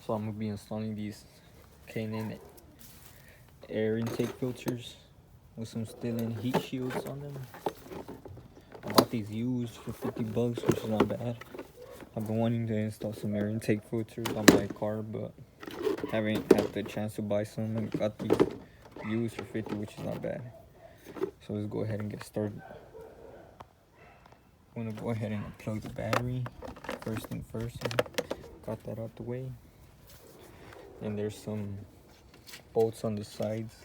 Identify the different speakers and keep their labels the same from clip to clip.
Speaker 1: So I'm gonna be installing these K&N air intake filters with some Stillen heat shields on them. I bought these used for 50 bucks, which is not bad. I've been wanting to install some air intake filters on my car, but haven't had the chance to buy some, and got these used for 50, which is not bad. So let's go ahead and get started. I'm gonna go ahead and unplug the battery. First thing first, got that out the way. And there's some bolts on the sides,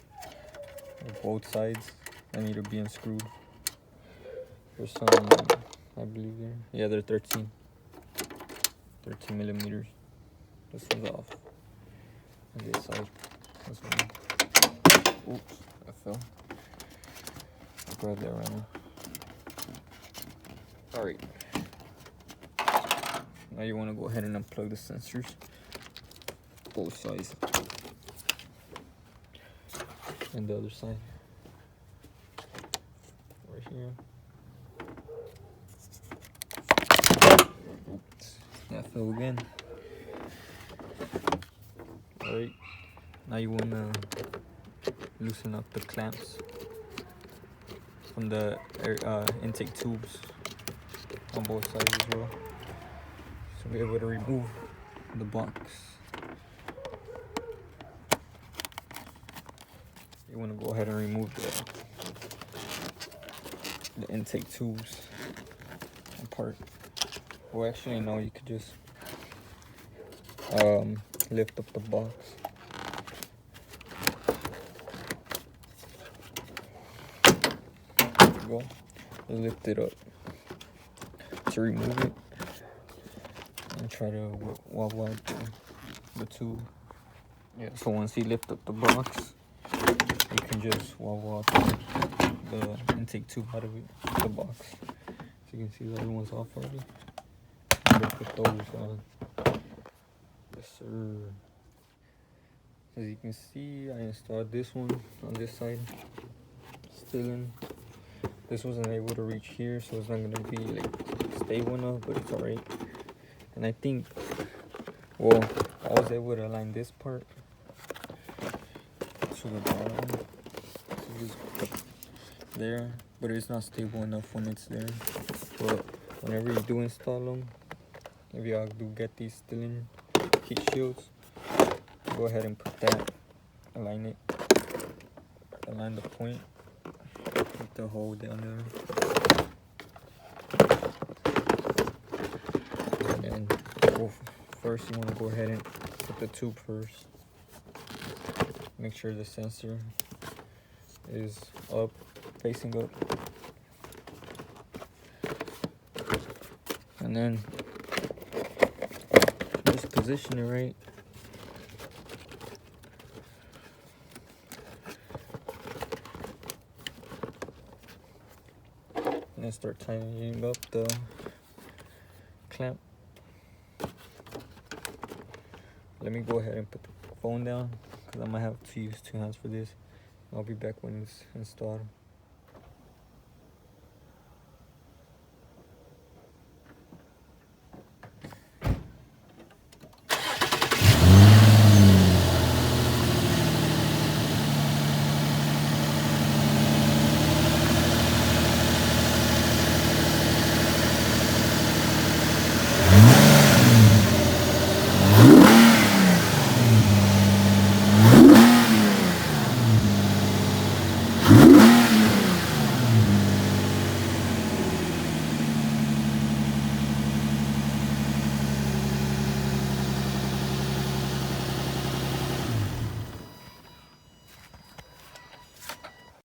Speaker 1: both sides, that need to be unscrewed. There's some, I believe they're 13 millimeters. This one's off. On this side, this one. Oops, I fell. I'll grab that right now. Alright. Now you want to go ahead and unplug the sensors, both sides, and the other side, right here. Oops, that fell again. Alright, now you want to loosen up the clamps from the air, intake tubes on both sides as well, so be able to remove the box. You want to go ahead and remove the intake tubes apart. Well, actually no, you could just lift up the box. There you go. Lift it up to remove it, and try to wobble out the tube. Yeah, so once you lift up the box, you can just wobble out the intake tube out of the box. So you can see the other one's off already. I'm gonna put those on. Yes, sir. As you can see, I installed this one on this side, Stillen. This wasn't able to reach here, so it's not gonna be like stable enough, but it's alright. And I think, well, I was able to align this part to the bottom, so just there, but it's not stable enough when it's there. But whenever you do install them, if y'all do get these Stillen heat shields, go ahead and put that, align it, align the point, put the hole down there, and then first you want to go ahead and put the tube first. Make sure the sensor is up, facing up, and then just position it right. And then start tightening up the clamp. Let me go ahead and put the phone down, because I might have to use 2 hands for this. I'll be back when it's installed.